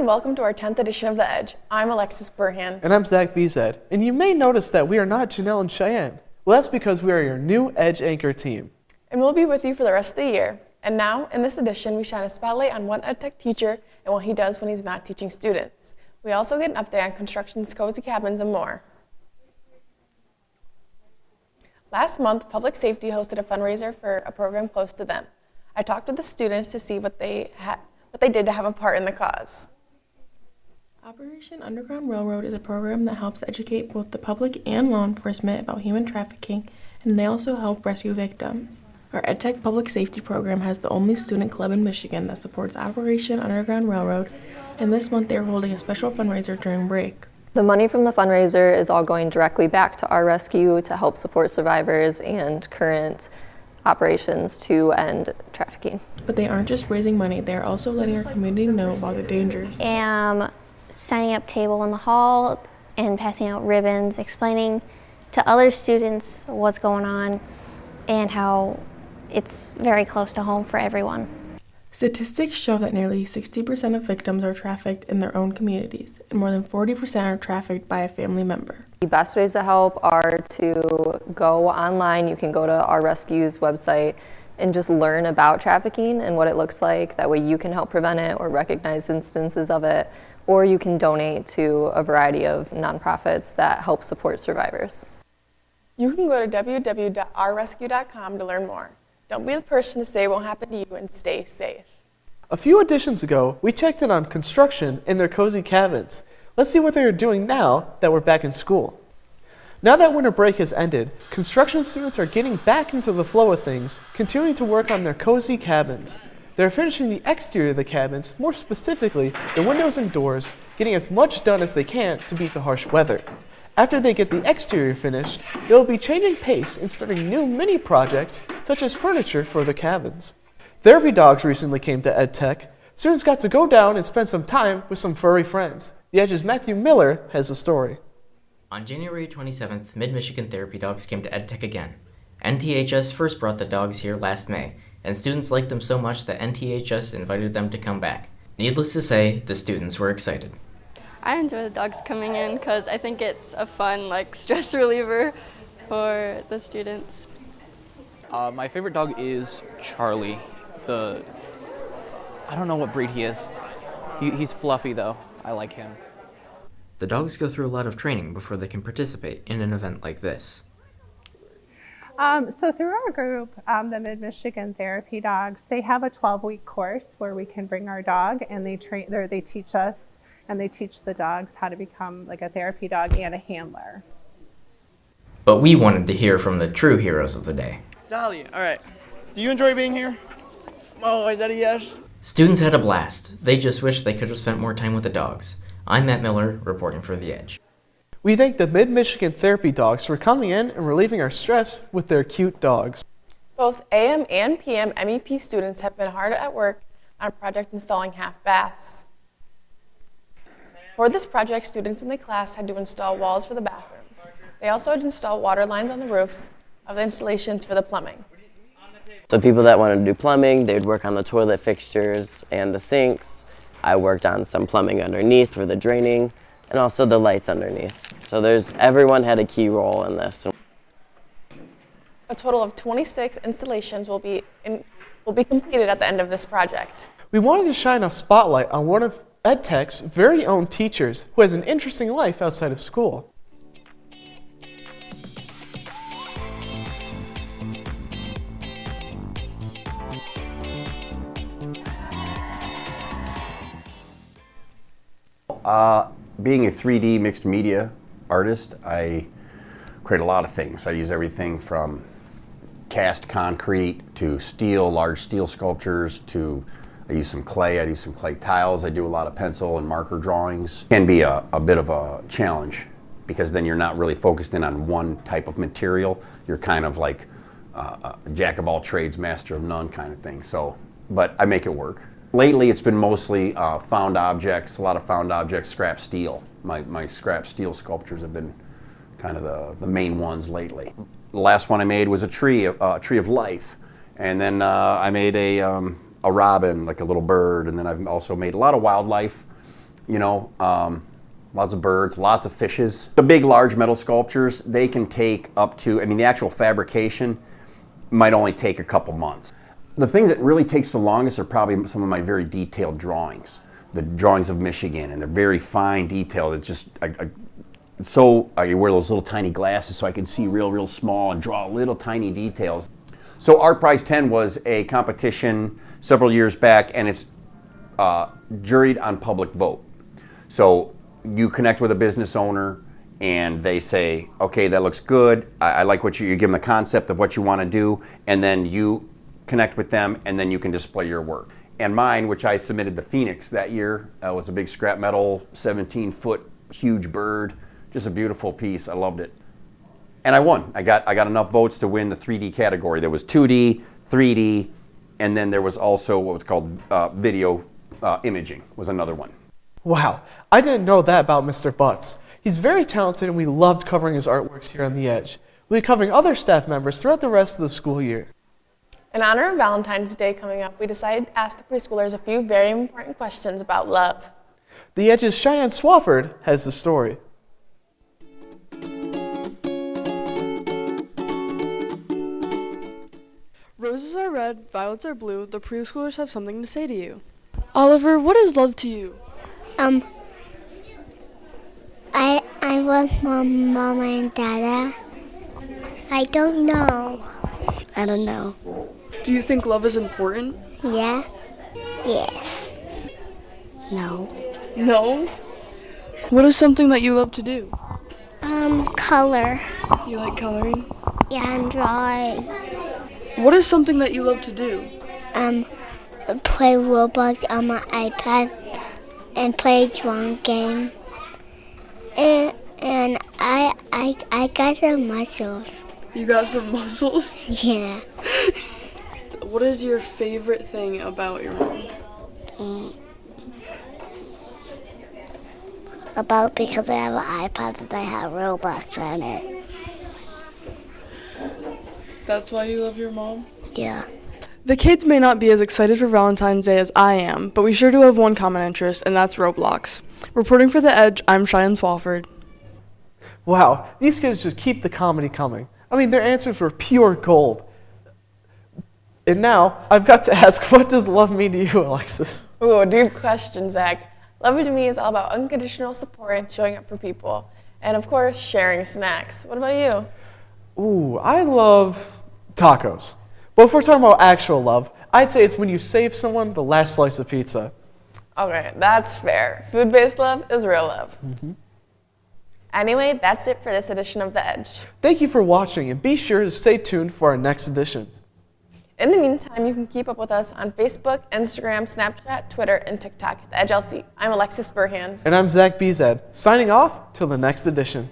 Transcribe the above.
and welcome to our 10th edition of The Edge. I'm Alexis Burhans. And I'm Zack, Bieszczad. And you may notice that we are not Danielle and Shyanne. Well, that's because we are your new Edge anchor team. And we'll be with you for the rest of the year. And now, in this edition, we shine a spotlight on one EdTech teacher and what he does when he's not teaching students. We also get an update on construction's cozy cabins and more. Last month, Public Safety hosted a fundraiser for a program close to them. I talked with the students to see what they did to have a part in the cause. Operation Underground Railroad is a program that helps educate both the public and law enforcement about human trafficking, and they also help rescue victims. Our EdTech Public Safety program has the only student club in Michigan that supports Operation Underground Railroad, and this month they are holding a special fundraiser during break. The money from the fundraiser is all going directly back to our rescue to help support survivors and current operations to end trafficking. But they aren't just raising money, they are also letting our community know about the dangers. Setting up table in the hall and passing out ribbons, explaining to other students what's going on and how it's very close to home for everyone. Statistics show that nearly 60% of victims are trafficked in their own communities, and more than 40% are trafficked by a family member. The best ways to help are to go online. You can go to our rescue's website and just learn about trafficking and what it looks like. That way you can help prevent it or recognize instances of it, or you can donate to a variety of nonprofits that help support survivors. You can go to www.ourrescue.com to learn more. Don't be the person to say it won't happen to you, and stay safe. A few editions ago, we checked in on construction in their cozy cabins. Let's see what they are doing now that we're back in school. Now that winter break has ended, construction students are getting back into the flow of things, continuing to work on their cozy cabins. They're finishing the exterior of the cabins, more specifically the windows and doors, getting as much done as they can to beat the harsh weather. After they get the exterior finished, they'll be changing pace and starting new mini projects such as furniture for the cabins. Therapy dogs recently came to EdTech. Students got to go down and spend some time with some furry friends. The Edge's Matthew Miller has the story. On January 27th, Mid-Michigan Therapy Dogs came to EdTech again. NTHS first brought the dogs here last May, and students liked them so much that NTHS invited them to come back. Needless to say, the students were excited. I enjoy the dogs coming in because I think it's a fun, stress reliever for the students. My favorite dog is Charlie. I don't know what breed he is. He's fluffy though. I like him. The dogs go through a lot of training before they can participate in an event like this. So through our group, the Mid-Michigan Therapy Dogs, they have a 12-week course where we can bring our dog, and they teach us and they teach the dogs how to become like a therapy dog and a handler. But we wanted to hear from the true heroes of the day. Dolly, all right. Do you enjoy being here? Oh, is that a yes? Students had a blast. They just wish they could have spent more time with the dogs. I'm Matt Miller, reporting for The Edge. We thank the Mid-Michigan Therapy Dogs for coming in and relieving our stress with their cute dogs. Both AM and PM MEP students have been hard at work on a project installing half baths. For this project, students in the class had to install walls for the bathrooms. They also had to install water lines on the roofs of the installations for the plumbing. So people that wanted to do plumbing, they'd work on the toilet fixtures and the sinks. I worked on some plumbing underneath for the draining and also the lights underneath. So everyone had a key role in this. A total of 26 installations will be completed at the end of this project. We wanted to shine a spotlight on one of EdTech's very own teachers who has an interesting life outside of school. Being a 3D mixed media artist, I create a lot of things. I use everything from cast concrete to steel, large steel sculptures, to I use some clay, I do some clay tiles, I do a lot of pencil and marker drawings. It can be a bit of a challenge because then you're not really focused in on one type of material. You're kind of like a jack of all trades, master of none kind of thing. But I make it work. Lately it's been mostly found objects, a lot of found objects, scrap steel. My scrap steel sculptures have been kind of the main ones lately. The last one I made was a tree of life. And then I made a robin, like a little bird, and then I've also made a lot of wildlife. you know, lots of birds, lots of fishes. The big, large metal sculptures, they can take up to, I mean, the actual fabrication might only take a couple months. The thing that really takes the longest are probably some of my very detailed drawings. The drawings of Michigan, and they're very fine detailed. It's just, so I wear those little tiny glasses so I can see real small and draw little tiny details. So Art Prize 10 was a competition several years back, and it's juried on public vote. So you connect with a business owner and they say, okay, that looks good. I like what you give them the concept of what you want to do, and then you connect with them and then you can display your work. And mine, which I submitted the Phoenix that year, was a big scrap metal, 17-foot huge bird, just a beautiful piece. I loved it. And I won. I got enough votes to win the 3D category. There was 2D, 3D, and then there was also what was called video imaging was another one. Wow, I didn't know that about Mr. Butts. He's very talented and we loved covering his artworks here on The Edge. We'll be covering other staff members throughout the rest of the school year. In honor of Valentine's Day coming up, we decided to ask the preschoolers a few very important questions about love. The Edge's Shyanne Swafford has the story. Roses are red, violets are blue. The preschoolers have something to say to you. Oliver, what is love to you? I love my mama and dada. I don't know. I don't know. Do you think love is important? Yeah? Yes. No. No? What is something that you love to do? Color. You like coloring? Yeah, and drawing. What is something that you love to do? Play Roblox on my iPad and play a drawing game. And I got some muscles. You got some muscles? Yeah. What is your favorite thing about your mom? Because I have an iPad and I have Roblox on it. That's why you love your mom? Yeah. The kids may not be as excited for Valentine's Day as I am, but we sure do have one common interest, and that's Roblox. Reporting for The Edge, I'm Shyanne Swafford. Wow, these kids just keep the comedy coming. I mean, their answers were pure gold. And now, I've got to ask, what does love mean to you, Alexis? Ooh, deep question, Zack. Love to me is all about unconditional support and showing up for people. And of course, sharing snacks. What about you? Ooh, I love tacos. But if we're talking about actual love, I'd say it's when you save someone the last slice of pizza. Okay, that's fair. Food-based love is real love. Mm-hmm. Anyway, that's it for this edition of The Edge. Thank you for watching, and be sure to stay tuned for our next edition. In the meantime, you can keep up with us on Facebook, Instagram, Snapchat, Twitter, and TikTok at The Edge LC. I'm Alexis Burhans. And I'm Zack Bieszczad, signing off till the next edition.